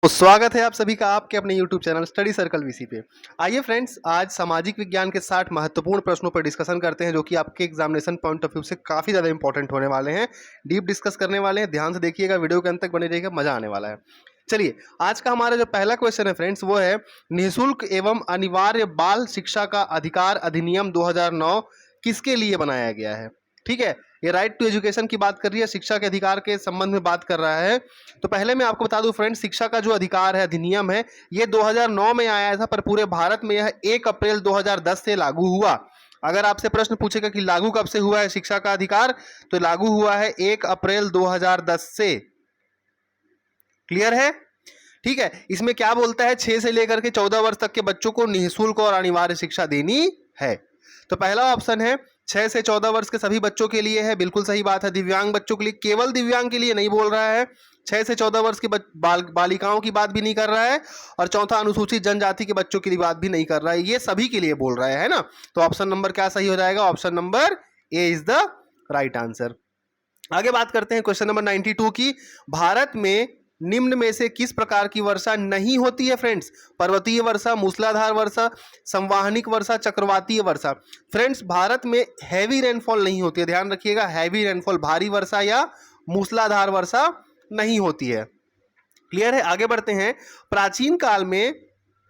स्वागत है आप सभी का आपके अपने YouTube channel study circle VC पे। आइए फ्रेंड्स, आज सामाजिक विज्ञान के 60 महत्वपूर्ण प्रश्नों पर डिस्कशन करते हैं जो कि आपके एग्जामिनेशन पॉइंट ऑफ व्यू से काफ़ी ज़्यादा इंपॉर्टेंट होने वाले हैं। डीप डिस्कस करने वाले हैं, ध्यान से देखिएगा, वीडियो के अंत तक बने रहिएगा, मजा आने वाला है। चलिए, आज का हमारा जो पहला क्वेश्चन है फ्रेंड्स, वो है निःशुल्क एवं अनिवार्य बाल शिक्षा का अधिकार अधिनियम 2009 किसके लिए बनाया गया है। ठीक है, ये राइट टू एजुकेशन की बात कर रही है, शिक्षा के अधिकार के संबंध में बात कर रहा है। तो पहले मैं आपको बता दूं फ्रेंड्स, शिक्षा का जो अधिकार है, अधिनियम है, ये 2009 में आया था, पर पूरे भारत में यह 1 अप्रैल 2010 से लागू हुआ। अगर आपसे प्रश्न पूछेगा कि लागू कब से हुआ है शिक्षा का अधिकार, तो लागू हुआ है 1 अप्रैल 2010 से। क्लियर है? ठीक है, इसमें क्या बोलता है, 6 से लेकर के 14 वर्ष तक के बच्चों को निःशुल्क और अनिवार्य शिक्षा देनी है। तो पहला ऑप्शन है 6 से 14 वर्ष के सभी बच्चों के लिए है, बिल्कुल सही बात है। दिव्यांग बच्चों के लिए, केवल दिव्यांग के लिए नहीं बोल रहा है, 6 से 14 वर्ष की बालिकाओं की बात भी नहीं कर रहा है, और चौथा अनुसूचित जनजाति के बच्चों की बात भी नहीं कर रहा है, ये सभी के लिए बोल रहा है ना। तो ऑप्शन नंबर क्या सही हो जाएगा, option number A is the right answer. आगे बात करते हैं क्वेश्चन नंबर 92 की। भारत में निम्न में से किस प्रकार की वर्षा नहीं होती है फ्रेंड्स? पर्वतीय वर्षा, मूसलाधार वर्षा, संवाहनिक वर्षा, चक्रवातीय वर्षा। फ्रेंड्स, भारत में हैवी रेनफॉल नहीं होती है, ध्यान रखिएगा, हैवी रेनफॉल, भारी वर्षा या मूसलाधार वर्षा नहीं होती है। क्लियर है? आगे बढ़ते हैं। प्राचीन काल में,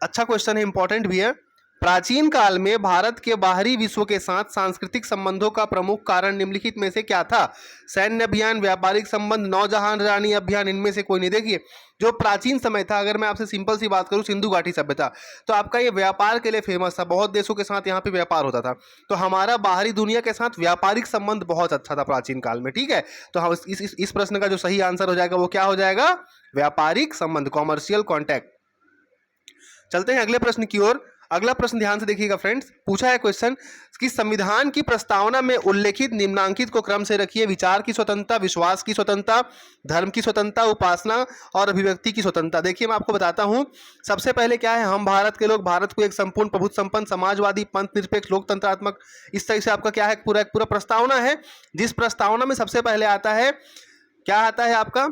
अच्छा क्वेश्चन है, इंपॉर्टेंट भी है। प्राचीन काल में भारत के बाहरी विश्व के साथ सांस्कृतिक संबंधों का प्रमुख कारण निम्नलिखित में से क्या था? सैन्य अभियान, व्यापारिक संबंध, नौजहान रानी अभियान, इनमें से कोई नहीं। देखिए, जो प्राचीन समय था, अगर मैं आपसे सिंपल सी बात करूं, सिंधु घाटी सभ्यता, तो आपका ये व्यापार के लिए फेमस था, बहुत देशों के साथ यहाँ पे व्यापार होता था। तो हमारा बाहरी दुनिया के साथ व्यापारिक संबंध बहुत अच्छा था प्राचीन काल में। ठीक है, तो हम इस प्रश्न का जो सही आंसर हो जाएगा वो क्या हो जाएगा? व्यापारिक संबंध, कॉमर्शियल कॉन्टैक्ट। चलते हैं अगले प्रश्न की ओर। अगला प्रश्न ध्यान से देखिएगा फ्रेंड्स, पूछा है क्वेश्चन कि संविधान की प्रस्तावना में उल्लेखित निम्नांकित को क्रम से रखिए। विचार की स्वतंत्रता, विश्वास की स्वतंत्रता, धर्म की स्वतंत्रता, उपासना और अभिव्यक्ति की स्वतंत्रता। देखिए, मैं आपको बताता हूं, सबसे पहले क्या है, हम भारत के लोग भारत को एक संपूर्ण प्रभुत्व संपन्न समाजवादी पंथ निरपेक्ष लोकतंत्रात्मक, इस तरह से आपका क्या है, पूरा प्रस्तावना है। जिस प्रस्तावना में सबसे पहले आता है, क्या आता है आपका,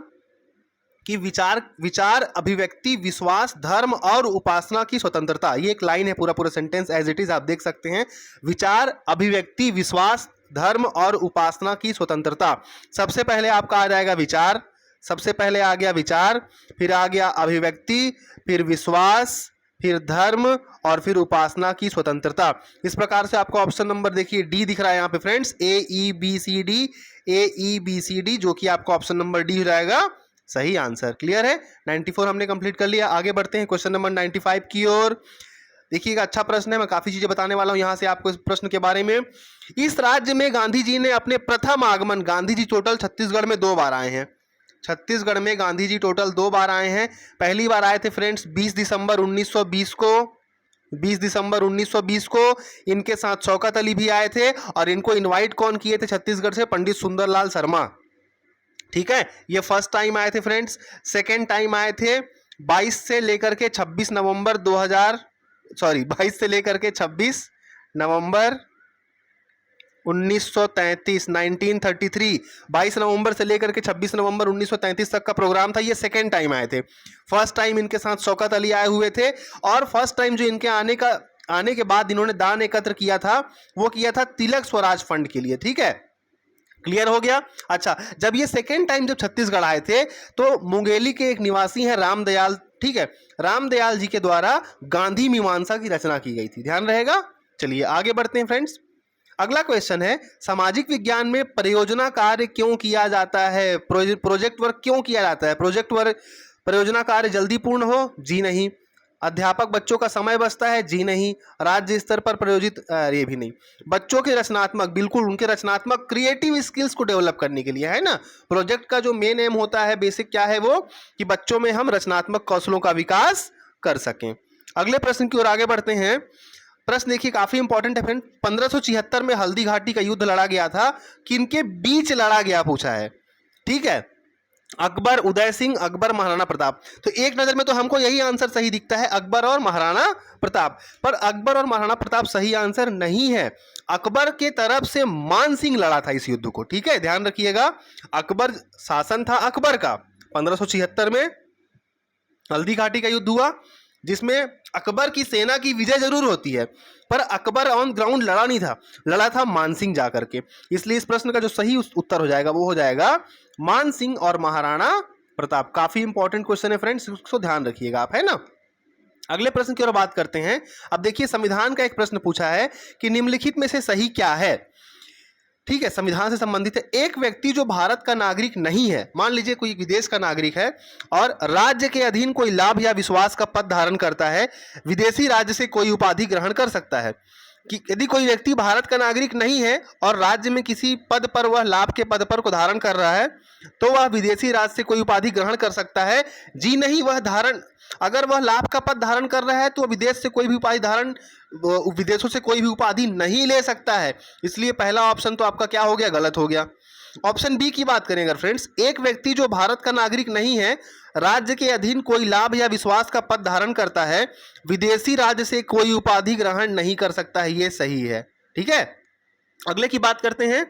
कि विचार, अभिव्यक्ति, विश्वास, धर्म और उपासना की स्वतंत्रता। ये एक लाइन है, पूरा सेंटेंस एज इट इज आप देख सकते हैं। विचार, अभिव्यक्ति, विश्वास, धर्म और उपासना की स्वतंत्रता। सबसे पहले आपका आ जाएगा विचार, सबसे पहले आ गया विचार, फिर आ गया अभिव्यक्ति, फिर विश्वास, फिर धर्म और फिर उपासना की स्वतंत्रता। इस प्रकार से आपको ऑप्शन नंबर देखिए डी दिख रहा है यहाँ पे फ्रेंड्स, ए ई बी सी डी, जो कि आपका ऑप्शन नंबर डी हो जाएगा सही आंसर। क्लियर है? 94 हमने कंप्लीट कर लिया। आगे बढ़ते हैं क्वेश्चन नंबर 95 की ओर। देखिएगा, अच्छा प्रश्न है, मैं काफी चीजें बताने वाला हूं यहां से आपको इस प्रश्न के बारे में। इस राज्य में गांधी जी ने अपने प्रथम आगमन, गांधी जी टोटल छत्तीसगढ़ में 2 बार आए हैं। छत्तीसगढ़ में गांधी जी टोटल 2 बार आए हैं। पहली बार आए थे फ्रेंड्स 20 दिसंबर 1920 को, 20 दिसंबर 1920 को। इनके साथ शौकत अली भी आए थे, और इनको इन्वाइट कौन किए थे छत्तीसगढ़ से? पंडित सुंदरलाल शर्मा। ठीक है, ये फर्स्ट टाइम आए थे फ्रेंड्स। सेकेंड टाइम आए थे 22 से लेकर के 26 नवंबर 22 से लेकर के 26 नवंबर 1933, 1933, 22 नवंबर से लेकर के 26 नवंबर 1933 तक का प्रोग्राम था। ये सेकेंड टाइम आए थे। फर्स्ट टाइम इनके साथ शौकत अली आए हुए थे, और फर्स्ट टाइम जो इनके आने के बाद इन्होंने दान एकत्र किया था, वो किया था तिलक स्वराज फंड के लिए। ठीक है, क्लियर हो गया? अच्छा, जब ये सेकेंड टाइम जब छत्तीसगढ़ आए थे, तो मुंगेली के एक निवासी हैं रामदयाल, ठीक है, रामदयाल जी के द्वारा गांधी मीमांसा की रचना की गई थी। ध्यान रहेगा। चलिए आगे बढ़ते हैं फ्रेंड्स। अगला क्वेश्चन है, सामाजिक विज्ञान में परियोजना कार्य क्यों किया जाता है? प्रोजेक्ट वर्क क्यों किया जाता है? प्रोजेक्ट वर्क, परियोजना कार्य जल्दी पूर्ण हो? जी नहीं। अध्यापक बच्चों का समय बचता है? जी नहीं। राज्य स्तर पर प्रायोजित, ये भी नहीं। बच्चों के रचनात्मक, बिल्कुल उनके रचनात्मक क्रिएटिव स्किल्स को डेवलप करने के लिए, है ना। प्रोजेक्ट का जो मेन एम होता है, बेसिक क्या है वो, कि बच्चों में हम रचनात्मक कौशलों का विकास कर सकें। अगले प्रश्न की ओर आगे बढ़ते हैं। प्रश्न देखिए, काफी इंपॉर्टेंट है फ्रेंड। 1576 में हल्दी घाटी का युद्ध लड़ा गया था, किनके बीच लड़ा गया पूछा है। ठीक है, अकबर, उदय सिंह, अकबर, महाराणा प्रताप। तो एक नजर में तो हमको यही आंसर सही दिखता है, अकबर और महाराणा प्रताप, पर अकबर और महाराणा प्रताप सही आंसर नहीं है। अकबर के तरफ से मान सिंह लड़ा था इस युद्ध को। ठीक है, ध्यान रखिएगा, अकबर शासन था अकबर का 1576 में, हल्दी घाटी का युद्ध हुआ जिसमें अकबर की सेना की विजय जरूर होती है, पर अकबर ऑन ग्राउंड लड़ा नहीं था, लड़ा था मानसिंह जाकर के। इसलिए इस प्रश्न का जो सही उत्तर हो जाएगा वो हो जाएगा मानसिंह और महाराणा प्रताप। काफी इंपॉर्टेंट क्वेश्चन है फ्रेंड्स, इसको ध्यान रखिएगा आप, है ना। अगले प्रश्न की ओर बात करते हैं। अब देखिए संविधान का एक प्रश्न पूछा है कि निम्नलिखित में से सही क्या है। ठीक है, संविधान से संबंधित है। एक व्यक्ति जो भारत का नागरिक नहीं है, मान लीजिए कोई विदेश का नागरिक है और राज्य के अधीन कोई लाभ या विश्वास का पद धारण करता है, विदेशी राज्य से कोई उपाधि ग्रहण कर सकता है। कि यदि कोई व्यक्ति भारत का नागरिक नहीं है और राज्य में किसी पद पर वह लाभ के पद पर को धारण कर रहा है, तो वह विदेशी राज्य से कोई उपाधि ग्रहण कर सकता है। जी नहीं, वह धारण, अगर वह लाभ का पद धारण कर रहा है तो विदेश से कोई भी उपाधि धारण, विदेशों से कोई भी उपाधि नहीं ले सकता है। इसलिए पहला ऑप्शन तो आपका क्या हो गया, गलत हो गया। ऑप्शन बी की बात करें अगर फ्रेंड्स, एक व्यक्ति जो भारत का नागरिक नहीं है, राज्य के अधीन कोई लाभ या विश्वास का पद धारण करता है, विदेशी राज्य से कोई उपाधि ग्रहण नहीं कर सकता है, ये सही है। ठीक है, अगले की बात करते हैं।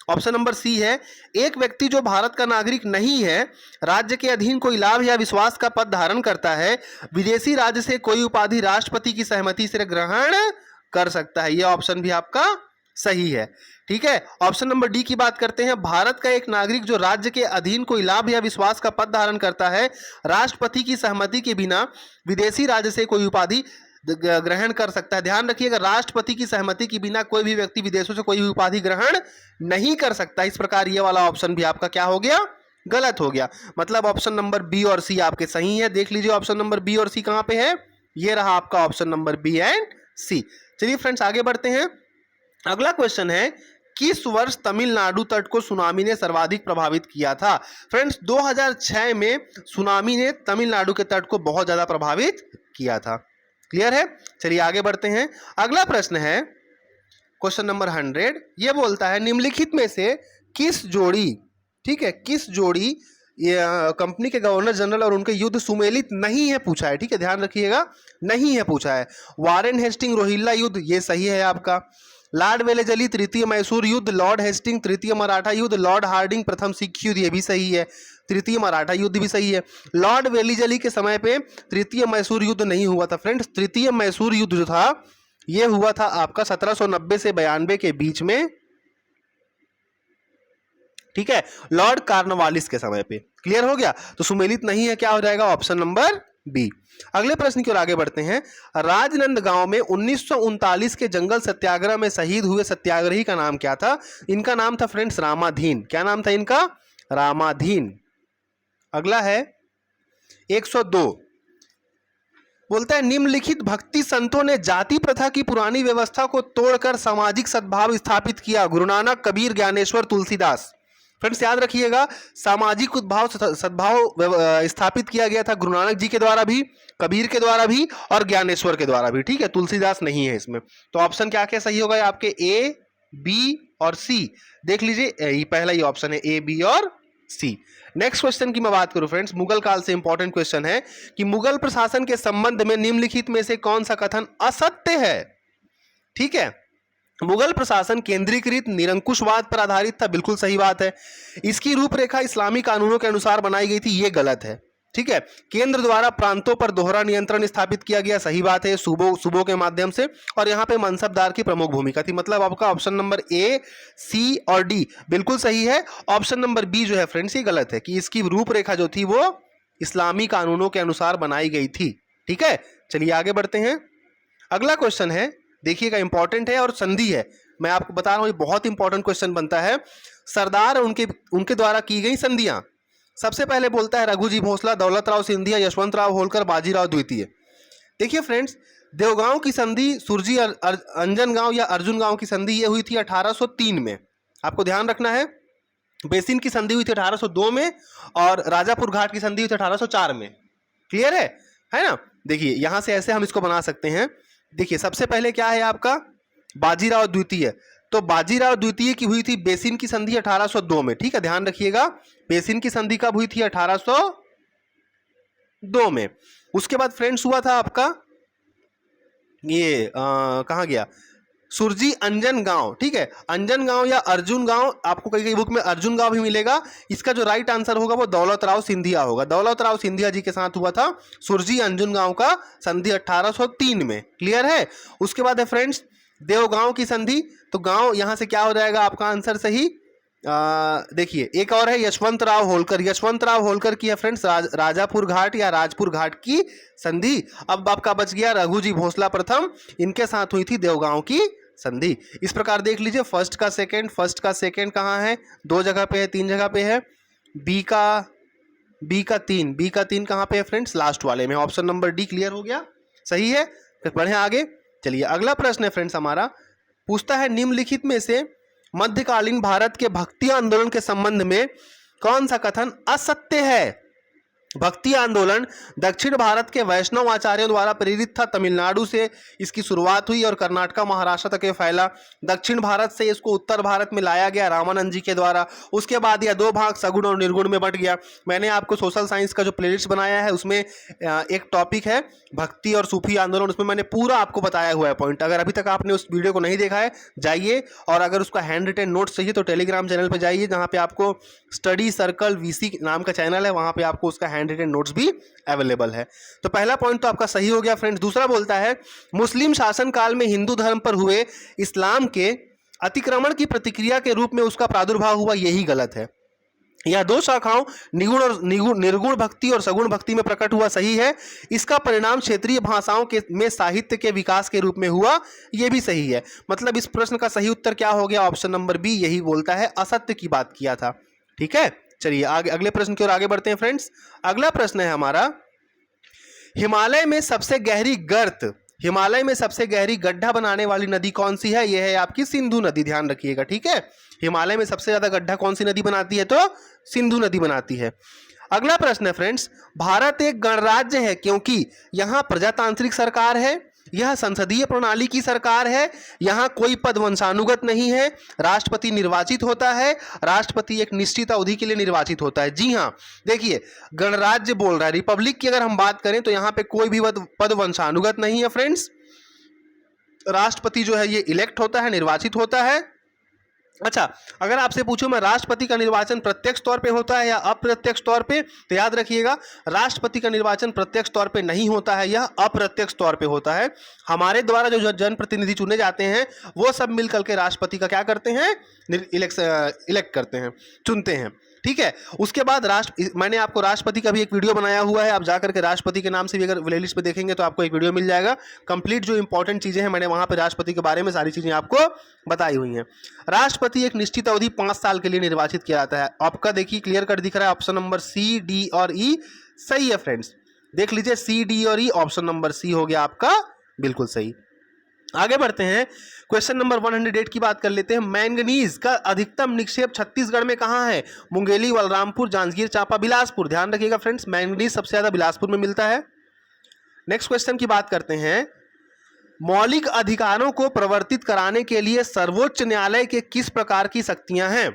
ऑप्शन नंबर सी है, एक व्यक्ति जो भारत का नागरिक नहीं है, राज्य के अधीन कोई लाभ या विश्वास का पद धारण करता है, विदेशी राज्य से कोई उपाधि राष्ट्रपति की सहमति से ग्रहण कर सकता है। यह ऑप्शन भी आपका सही है। ठीक है, ऑप्शन नंबर डी की बात करते हैं। भारत का एक नागरिक जो राज्य के अधीन कोई लाभ या विश्वास का पद धारण करता है, राष्ट्रपति की सहमति के बिना विदेशी राज्य से कोई उपाधि ग्रहण कर सकता है। ध्यान रखिएगा, राष्ट्रपति की सहमति के बिना कोई भी व्यक्ति विदेशों से कोई भी उपाधि ग्रहण नहीं कर सकता। इस प्रकार ये वाला ऑप्शन भी आपका क्या हो गया, गलत हो गया। मतलब ऑप्शन नंबर बी और सी आपके सही है। देख लीजिए ऑप्शन नंबर बी और सी कहां पे है, ये रहा आपका ऑप्शन नंबर बी एंड सी। चलिए फ्रेंड्स आगे बढ़ते हैं। अगला क्वेश्चन है, किस वर्ष तमिलनाडु तट को सुनामी ने सर्वाधिक प्रभावित किया था। फ्रेंड्स 2006 में सुनामी ने तमिलनाडु के तट को बहुत ज्यादा प्रभावित किया था। क्लियर है, चलिए आगे बढ़ते हैं। अगला प्रश्न है क्वेश्चन नंबर 100। ये बोलता है निम्नलिखित में से किस जोड़ी, ठीक है, किस जोड़ी ये कंपनी के गवर्नर जनरल और उनके युद्ध सुमेलित नहीं है पूछा है। ठीक है, ध्यान रखिएगा, नहीं है पूछा है। वारेन हेस्टिंग रोहिल्ला युद्ध, ये सही है आपका। लॉर्ड वेलेजली तृतीय मैसूर युद्ध, लॉर्ड हेस्टिंग तृतीय मराठा युद्ध, लॉर्ड हार्डिंग प्रथम सिख युद्ध, ये भी सही है। तृतीय मराठा युद्ध भी सही है। लॉर्ड वेलिजली के समय पे तृतीय मैसूर युद्ध नहीं हुआ था फ्रेंड्स। तृतीय मैसूर युद्ध जो था ये हुआ था आपका 1790 से 92 के बीच में। ठीक है, लॉर्ड कार्नवालिस के समय पे। क्लियर हो गया, तो सुमेलित नहीं है, क्या हो जाएगा ऑप्शन नंबर बी। अगले प्रश्न की ओर आगे बढ़ते हैं। राजनांदगांव में 1939 के जंगल सत्याग्रह में शहीद हुए सत्याग्रही का नाम क्या था। इनका नाम था फ्रेंड्स रामाधीन। क्या नाम था इनका, रामाधीन। अगला है 102, बोलता है निम्नलिखित भक्ति संतों ने जाति प्रथा की पुरानी व्यवस्था को तोड़कर सामाजिक सद्भाव स्थापित किया। गुरु नानक, कबीर, ज्ञानेश्वर, तुलसीदास। फ्रेंड्स याद रखिएगा, सामाजिक उद्भाव सद्भाव स्थापित किया गया था गुरु नानक जी के द्वारा भी, कबीर के द्वारा भी और ज्ञानेश्वर के द्वारा भी। ठीक है, तुलसीदास नहीं है इसमें। तो ऑप्शन क्या क्या सही होगा आपके, ए, बी और सी। देख लीजिए, ये पहला ही ऑप्शन है, ए, बी और सी। नेक्स्ट क्वेश्चन की मैं बात करूं फ्रेंड्स, मुगल काल से इंपॉर्टेंट क्वेश्चन है कि मुगल प्रशासन के संबंध में निम्नलिखित में से कौन सा कथन असत्य है। ठीक है, मुगल प्रशासन केंद्रीकृत निरंकुशवाद पर आधारित था, बिल्कुल सही बात है। इसकी रूपरेखा इस्लामी कानूनों के अनुसार बनाई गई थी, ये गलत है। ठीक है, केंद्र द्वारा प्रांतों पर दोहरा नियंत्रण स्थापित किया गया, सही बात है, सूबों के माध्यम से, और यहाँ पे मनसबदार की प्रमुख भूमिका थी। मतलब आपका ऑप्शन नंबर ए, सी और डी बिल्कुल सही है। ऑप्शन नंबर बी जो है फ्रेंड्स ये गलत है, कि इसकी रूपरेखा जो थी वो इस्लामी कानूनों के अनुसार बनाई गई थी। ठीक है, चलिए आगे बढ़ते हैं। अगला क्वेश्चन है, देखिएगा इंपॉर्टेंट है और संधि है, मैं आपको बता रहा हूं, ये बहुत इंपॉर्टेंट क्वेश्चन बनता है। सरदार उनके द्वारा की गई संधियां। सबसे पहले बोलता है रघुजी भोसला, दौलत राव सिंधिया, यशवंत राव होलकर, बाजीराव द्वितीय। देखिए फ्रेंड्स, देवगांव की संधि, सुरजी अंजनगांव या अर्जुन गांव की संधि ये हुई थी 1803 में, आपको ध्यान रखना है। बेसिन की संधि हुई थी 1802 में और राजापुर घाट की संधि हुई थी 1804 में। क्लियर है ना। देखिए यहां से ऐसे हम इसको बना सकते हैं। देखिए सबसे पहले क्या है आपका, बाजीराव द्वितीय। तो बाजीराव द्वितीय की हुई थी बेसिन की संधि 1802 में। ठीक है, ध्यान रखिएगा, बेसिन की संधि कब हुई थी, 1802 में। उसके बाद फ्रेंड्स हुआ था आपका ये कहाँ गया, सुरजी अंजन गांव, ठीक है, अंजन गांव या अर्जुन गांव, आपको कई कई बुक में अर्जुन गांव भी मिलेगा। इसका जो राइट आंसर होगा वो दौलत राव सिंधिया होगा। दौलत राव सिंधिया जी के साथ हुआ था सुरजी अंजुन गांव का संधि 1803 में। क्लियर है। उसके बाद है फ्रेंड्स देवगांव की संधि। तो गांव यहां से क्या हो जाएगा आपका आंसर सही। देखिए एक और है यशवंत राव होलकर। यशवंत राव होलकर की है फ्रेंड्स राजापुर घाट या राजपुर घाट की संधि। अब आपका बच गया रघुजी भोसला प्रथम, इनके साथ हुई थी देवगांव की संधि। इस प्रकार देख लीजिए फर्स्ट का सेकंड कहाँ है, 2 जगह पे है, 3 जगह पे है। बी का 3 कहाँ पे है फ्रेंड्स, लास्ट वाले में। ऑप्शन नंबर डी क्लियर हो गया, सही है। फिर बढ़े आगे, चलिए अगला प्रश्न है फ्रेंड्स हमारा, पूछता है निम्नलिखित में से मध्यकालीन भारत के भक्ति आंदोलन के संबंध में कौन सा कथन असत्य है। भक्ति आंदोलन दक्षिण भारत के वैष्णव आचार्यों द्वारा प्रेरित था। तमिलनाडु से इसकी शुरुआत हुई और कर्नाटक महाराष्ट्र तक ये फैला। दक्षिण भारत से इसको उत्तर भारत में लाया गया रामानंद जी के द्वारा। उसके बाद यह 2 भाग सगुण और निर्गुण में बंट गया। मैंने आपको सोशल साइंस का जो प्लेलिस्ट बनाया है उसमें एक टॉपिक है भक्ति और सूफी आंदोलन, उसमें मैंने पूरा आपको बताया हुआ है पॉइंट। अगर अभी तक आपने उस वीडियो को नहीं देखा है जाइए, और अगर उसका हैंड रिटन नोट्स चाहिए तो टेलीग्राम चैनल पर जाइए, जहाँ पे आपको स्टडी सर्कल वीसी नाम का चैनल है, वहाँ पे आपको उसका हैंड रिटन नोट्स भी अवेलेबल है। तो पहला पॉइंट तो आपका सही हो गया फ्रेंड्स। दूसरा बोलता है मुस्लिम शासन काल में हिंदू धर्म पर हुए इस्लाम के अतिक्रमण की प्रतिक्रिया के रूप में उसका प्रादुर्भाव हुआ, यही गलत है। यह 2 शाखाओं निर्गुण भक्ति और सगुण भक्ति में प्रकट हुआ, सही है। इसका परिणाम क्षेत्रीय भाषाओं के में साहित्य के विकास के रूप में हुआ, यह भी सही है। मतलब इस प्रश्न का सही उत्तर क्या हो गया, ऑप्शन नंबर बी यही बोलता है, असत्य की बात किया था। ठीक है, चलिए आगे अगले प्रश्न की ओर आगे बढ़ते हैं फ्रेंड्स। अगला प्रश्न है हमारा, हिमालय में सबसे गहरी गड्ढा बनाने वाली नदी कौन सी है। यह है आपकी सिंधु नदी, ध्यान रखिएगा। ठीक है, हिमालय में सबसे ज्यादा गड्ढा कौन सी नदी बनाती है, तो सिंधु नदी बनाती है। अगला प्रश्न है फ्रेंड्स, भारत एक गणराज्य है क्योंकि यहां प्रजातांत्रिक सरकार है, यह संसदीय प्रणाली की सरकार है, यहां कोई पद वंशानुगत नहीं है, राष्ट्रपति निर्वाचित होता है, राष्ट्रपति एक निश्चित अवधि के लिए निर्वाचित होता है। जी हां, देखिए गणराज्य बोल रहा है, रिपब्लिक की अगर हम बात करें तो यहां पे कोई भी पद वंशानुगत नहीं है फ्रेंड्स। राष्ट्रपति जो है ये इलेक्ट होता है, निर्वाचित होता है। अच्छा, अगर आपसे पूछूं मैं राष्ट्रपति का निर्वाचन प्रत्यक्ष तौर पे होता है या अप्रत्यक्ष तौर पे, तो याद रखिएगा राष्ट्रपति का निर्वाचन प्रत्यक्ष तौर पे नहीं होता है, यह अप्रत्यक्ष तौर पे होता है। हमारे द्वारा जो जनप्रतिनिधि चुने जाते हैं वो सब मिलकर के राष्ट्रपति का क्या करते हैं, इलेक्ट करते हैं, चुनते हैं। ठीक है, उसके बाद मैंने आपको राष्ट्रपति का भी एक वीडियो बनाया हुआ है, आप जाकर के राष्ट्रपति के नाम से भी अगर प्लेलिस्ट पे देखेंगे तो आपको एक वीडियो मिल जाएगा। कंप्लीट जो इंपॉर्टेंट चीजें हैं मैंने वहां पे राष्ट्रपति के बारे में सारी चीजें आपको बताई हुई हैं। राष्ट्रपति एक निश्चित अवधि 5 साल के लिए निर्वाचित किया जाता है। आपका देखिए क्लियर कट दिख रहा है, ऑप्शन नंबर सी, डी और ई सही है फ्रेंड्स। देख लीजिए सी, डी और ई, ऑप्शन नंबर सी हो गया आपका बिल्कुल सही। आगे बढ़ते हैं, क्वेश्चन नंबर 108 की बात कर लेते हैं। मैंगनीज का अधिकतम निक्षेप छत्तीसगढ़ में कहां है। मुंगेली, बलरामपुर, जांजगीर चांपा, बिलासपुर। ध्यान रखिएगा फ्रेंड्स, मैंगनीज सबसे ज्यादा बिलासपुर में मिलता है। नेक्स्ट क्वेश्चन की बात करते हैं, मौलिक अधिकारों को प्रवर्तित कराने के लिए सर्वोच्च न्यायालय के किस प्रकार की शक्तियां हैं।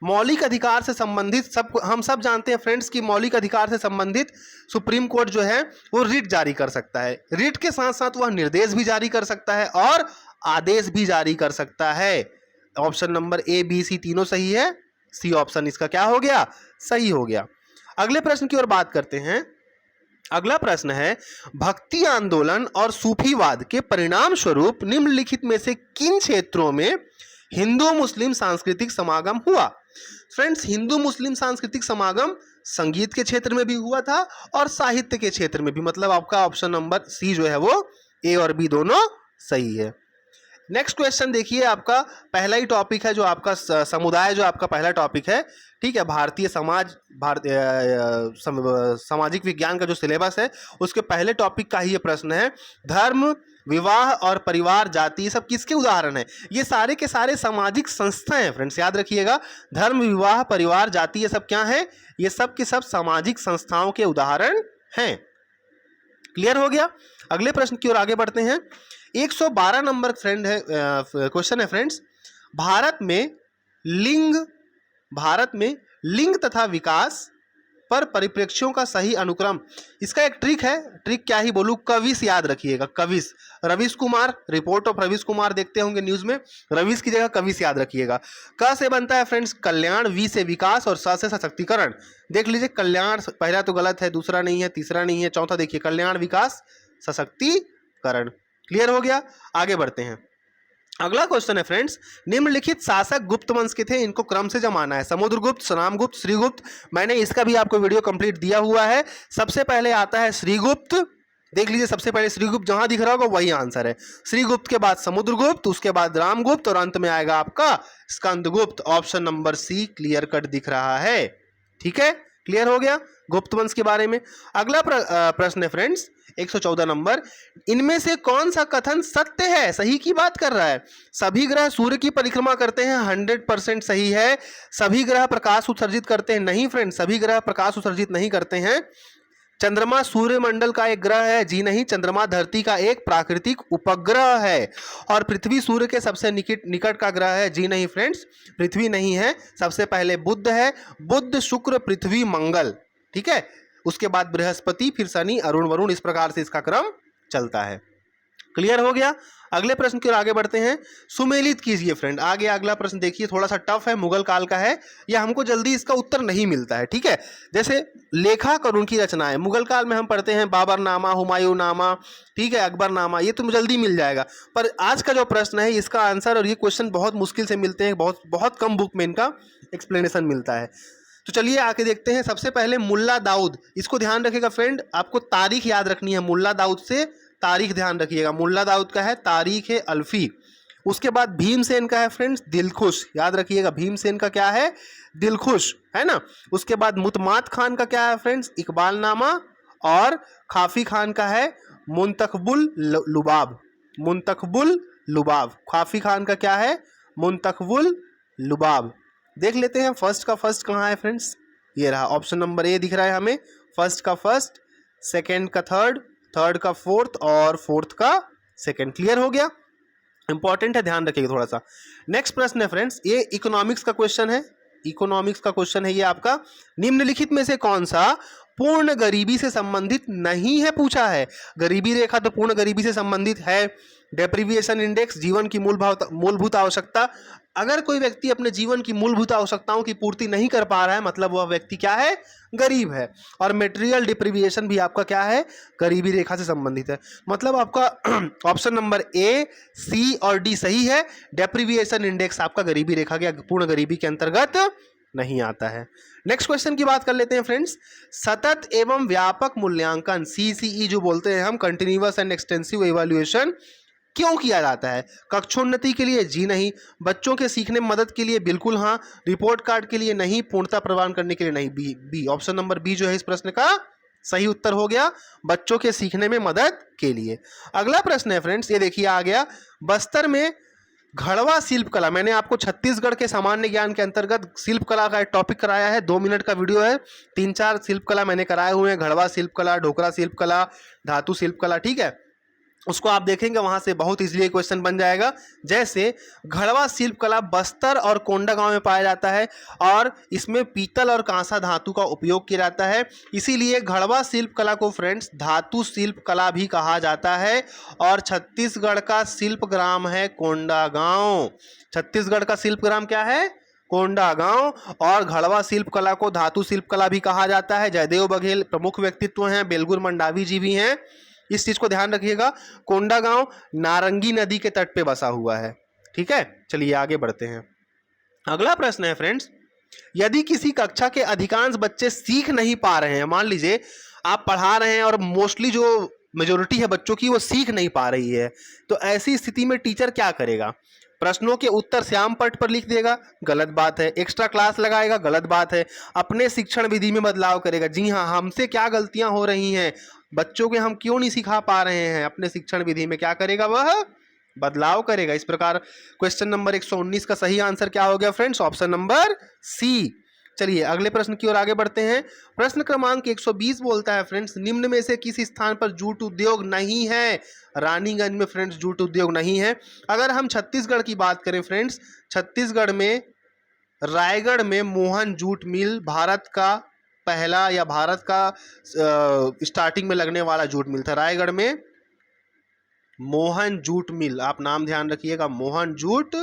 मौलिक अधिकार से संबंधित हम सब जानते हैं फ्रेंड्स कि मौलिक अधिकार से संबंधित सुप्रीम कोर्ट जो है वो रिट जारी कर सकता है। रिट के साथ साथ वह निर्देश भी जारी कर सकता है और आदेश भी जारी कर सकता है। ऑप्शन नंबर ए, बी, सी तीनों सही है, सी ऑप्शन इसका क्या हो गया, सही हो गया। अगले प्रश्न की ओर बात करते हैं। अगला प्रश्न है, भक्ति आंदोलन और सूफीवाद के परिणाम स्वरूप निम्नलिखित में से किन क्षेत्रों में हिंदू मुस्लिम सांस्कृतिक समागम हुआ। फ्रेंड्स, हिंदू मुस्लिम सांस्कृतिक समागम संगीत के क्षेत्र में भी हुआ था और साहित्य के क्षेत्र में भी। मतलब आपका ऑप्शन नंबर सी जो है वो ए और बी दोनों सही है। नेक्स्ट क्वेश्चन देखिए, आपका पहला ही टॉपिक है जो आपका समुदाय, जो आपका पहला टॉपिक है। ठीक है, भारतीय सामाजिक विज्ञान का जो सिलेबस है उसके पहले टॉपिक का ही ये प्रश्न है। धर्म, विवाह और परिवार, जाति, ये सब किसके उदाहरण है। ये सारे के सारे सामाजिक संस्थाएं हैं फ्रेंड्स, याद रखिएगा। धर्म, विवाह, परिवार, जाति, ये सब क्या है, ये सब के सब सामाजिक संस्थाओं के उदाहरण हैं। क्लियर हो गया। अगले प्रश्न की ओर आगे बढ़ते हैं। 112 नंबर क्वेश्चन है फ्रेंड्स, भारत में लिंग तथा विकास पर परिप्रेक्ष्यों का सही अनुक्रम। इसका एक ट्रिक है, ट्रिक क्या ही बोलूं, कविस याद रखिएगा, कविस। रवीश कुमार, रिपोर्ट ऑफ रवीश कुमार देखते होंगे न्यूज में, रवीश की जगह कविस याद रखिएगा। क से बनता है फ्रेंड्स कल्याण, वी से विकास और स से सशक्तिकरण। देख लीजिए कल्याण पहला तो गलत है, दूसरा नहीं है, तीसरा नहीं है, चौथा देखिए कल्याण विकास सशक्तिकरण। क्लियर हो गया, आगे बढ़ते हैं। अगला क्वेश्चन है फ्रेंड्स, निम्नलिखित शासक गुप्त वंश के थे, इनको क्रम से जमाना है। समुद्रगुप्त, स्नामगुप्त, श्रीगुप्त। मैंने इसका भी आपको वीडियो कंप्लीट दिया हुआ है। सबसे पहले आता है श्रीगुप्त, देख लीजिए सबसे पहले श्रीगुप्त जहां दिख रहा होगा वही आंसर है। श्रीगुप्त के बाद समुद्रगुप्त, उसके बाद रामगुप्त और अंत में आएगा आपका Skandagupta. Option number C clear cut दिख रहा है। ठीक है, क्लियर हो गया गुप्त वंश के बारे में। अगला प्रश्न है फ्रेंड्स 114 नंबर, इनमें से कौन सा कथन सत्य है, सही की बात कर रहा है। सभी ग्रह सूर्य की परिक्रमा करते हैं, 100% सही है। सभी ग्रह प्रकाश उत्सर्जित करते हैं, नहीं फ्रेंड्स, सभी ग्रह प्रकाश उत्सर्जित नहीं करते हैं। चंद्रमा सूर्यमंडल का एक ग्रह है, जी नहीं, चंद्रमा धरती का एक प्राकृतिक उपग्रह है। और पृथ्वी सूर्य के सबसे निकट का ग्रह है, जी नहीं फ्रेंड्स, पृथ्वी नहीं है। सबसे पहले बुध है, बुध शुक्र पृथ्वी मंगल, ठीक है, उसके बाद बृहस्पति, फिर शनि, अरुण, वरुण, इस प्रकार से इसका क्रम चलता है। क्लियर हो गया। अगले प्रश्न की ओर आगे बढ़ते हैं। सुमेलित कीजिए फ्रेंड। आगे अगला प्रश्न देखिए, थोड़ा सा टफ है, मुगल काल का है, या हमको जल्दी इसका उत्तर नहीं मिलता है। ठीक है, जैसे लेखक और उनकी रचनाएं, मुगल काल में हम पढ़ते हैं बाबरनामा, हुमायूंनामा, ठीक है, अकबरनामा, ये तो जल्दी मिल जाएगा। पर आज का जो प्रश्न है इसका आंसर और ये क्वेश्चन बहुत मुश्किल से मिलते हैं, बहुत कम बुक में इनका एक्सप्लेनेशन मिलता है। तो चलिए आके देखते हैं। सबसे पहले मुल्ला दाऊद, इसको ध्यान रखिएगा फ्रेंड, आपको तारीख याद रखनी है। मुल्ला दाऊद से तारीख ध्यान रखिएगा। मुल्ला दाऊद का है तारीख अल्फी। उसके बाद भीमसेन का है फ्रेंड्स दिलखुश, याद रखिएगा, भीमसेन का क्या है, दिलखुश, है ना। उसके बाद मुतमाद खान का क्या है फ्रेंड्स, इकबालनामा। और खाफी खान का है मुंतखबुल लुबाब, मुंतखबुल लुबाब। खाफी खान का क्या है, मुंतखबुल लुबाब। देख लेते हैं फर्स्ट का फर्स्ट कहाँ है फ्रेंड्स, ये रहा, ऑप्शन नंबर ए दिख रहा है हमें। फर्स्ट का फर्स्ट, सेकंड का थर्ड, थर्ड का फोर्थ और फोर्थ का सेकंड। क्लियर हो गया, इंपॉर्टेंट है, ध्यान रखिएगा थोड़ा सा। नेक्स्ट प्रश्न है फ्रेंड्स, ये इकोनॉमिक्स का क्वेश्चन है, इकोनॉमिक्स का क्वेश्चन है ये आपका। निम्नलिखित में से कौन सा पूर्ण गरीबी से संबंधित नहीं है, पूछा है। गरीबी रेखा तो पूर्ण गरीबी से संबंधित है। डेप्रिविएशन इंडेक्स, जीवन की मूलभूत आवश्यकता। अगर कोई व्यक्ति अपने जीवन की मूलभूत आवश्यकताओं की पूर्ति नहीं कर पा रहा है, मतलब वह व्यक्ति क्या है, गरीब है। और मेटेरियल डिप्रिविएशन भी आपका क्या है, गरीबी रेखा से संबंधित है। मतलब आपका ऑप्शन नंबर ए, सी और डी सही है। डेप्रिविएशन इंडेक्स आपका गरीबी रेखा के पूर्ण गरीबी के अंतर्गत नहीं आता है। नेक्स्ट क्वेश्चन की बात कर लेते हैं फ्रेंड्स। सतत एवं व्यापक मूल्यांकन, सीसीई जो बोलते हैं हम, कंटिन्यूअस एंड एक्सटेंसिव इवैल्यूएशन, क्यों किया जाता है। कक्षोन्नति के लिए, जी नहीं। बच्चों के सीखने में मदद के लिए, बिल्कुल हाँ। रिपोर्ट कार्ड के लिए नहीं। पूर्णता प्रदान करने के लिए नहीं। B B option number B जो है इस प्रश्न का सही उत्तर हो गया, बच्चों के सीखने में मदद के लिए। अगला प्रश्न है फ्रेंड्स, ये देखिए आ गया, बस्तर में घड़वा शिल्प कला। मैंने आपको छत्तीसगढ़ के सामान्य ज्ञान के अंतर्गत शिल्प कला का एक टॉपिक कराया है, 2 मिनट का वीडियो है। 3-4 शिल्प कला मैंने कराए हुए हैं, घड़वा शिल्प कला, ढोकरा शिल्प कला, धातु शिल्प कला, ठीक है। उसको आप देखेंगे, वहां से बहुत इजीली क्वेश्चन बन जाएगा। जैसे घड़वा शिल्प कला बस्तर और कोंडागांव में पाया जाता है और इसमें पीतल और कांसा धातु का उपयोग किया जाता है, इसीलिए घड़वा शिल्प कला को फ्रेंड्स धातु शिल्प कला भी कहा जाता है। और छत्तीसगढ़ का शिल्प ग्राम है कोंडागांव। छत्तीसगढ़ का शिल्प ग्राम क्या है, कोंडागांव। और घड़वा शिल्प कला को धातु शिल्प कला भी कहा जाता है। जयदेव बघेल प्रमुख व्यक्तित्व हैं, बेलगुर मंडावी जी भी हैं, इस चीज को ध्यान रखिएगा। कोंडागांव नारंगी नदी के तट पे बसा हुआ है, ठीक है। चलिए आगे बढ़ते हैं। अगला प्रश्न है फ्रेंड्स, यदि किसी कक्षा के अधिकांश बच्चे सीख नहीं पा रहे हैं, मान लीजिए आप पढ़ा रहे हैं और मोस्टली जो मेजोरिटी है बच्चों की वो सीख नहीं पा रही है, तो ऐसी स्थिति में टीचर क्या करेगा। प्रश्नों के उत्तर श्याम पट पर लिख देगा, गलत बात है। एक्स्ट्रा क्लास लगाएगा, गलत बात है। अपने शिक्षण विधि में बदलाव करेगा, जी हाँ, हमसे क्या गलतियां हो रही हैं, बच्चों के हम क्यों नहीं सिखा पा रहे हैं, अपने शिक्षण विधि में क्या करेगा, वह बदलाव करेगा। इस प्रकार क्वेश्चन नंबर 119 का सही आंसर क्या हो गया फ्रेंड्स, ऑप्शन नंबर सी। चलिए अगले प्रश्न की ओर आगे बढ़ते हैं। प्रश्न क्रमांक 120 बोलता है फ्रेंड्स, निम्न में से किस स्थान पर जूट उद्योग नहीं है। रानीगंज में फ्रेंड्स जूट उद्योग नहीं है। अगर हम छत्तीसगढ़ की बात करें फ्रेंड्स, छत्तीसगढ़ में रायगढ़ में मोहन जूट मिल भारत का पहला या भारत का स्टार्टिंग में लगने वाला जूट मिल था? रायगढ़ में मोहन जूट मिल, आप नाम ध्यान रखिएगा, मोहन जूट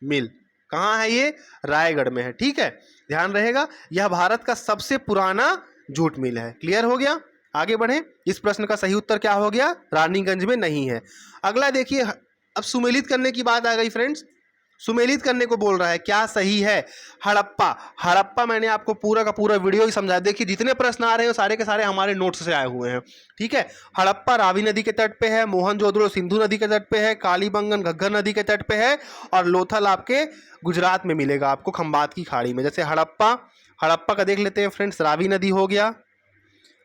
मिल कहाँ है? ये रायगढ़ में है। ठीक है, ध्यान रहेगा, यह भारत का सबसे पुराना जूट मिल है। क्लियर हो गया? आगे बढ़े। इस प्रश्न का सही उत्तर क्या हो गया? रानीगंज में नहीं है। अगला देखिए, अब सुमेलित करने की बात आ गई फ्रेंड्स। सुमेलित करने को बोल रहा है, क्या सही है? हड़प्पा। हड़प्पा मैंने आपको पूरा का पूरा वीडियो ही समझाया। देखिए जितने प्रश्न आ रहे हैं सारे के सारे हमारे नोट्स से आए हुए हैं। ठीक है, हड़प्पा रावी नदी के तट पे है, मोहनजोदड़ो सिंधु नदी के तट पे है, कालीबंगन घग्गर नदी के तट पे है, और लोथल आपके गुजरात में मिलेगा आपको खंबात की खाड़ी में। जैसे हड़प्पा, हड़प्पा का देख लेते हैं फ्रेंड्स, रावी नदी हो गया,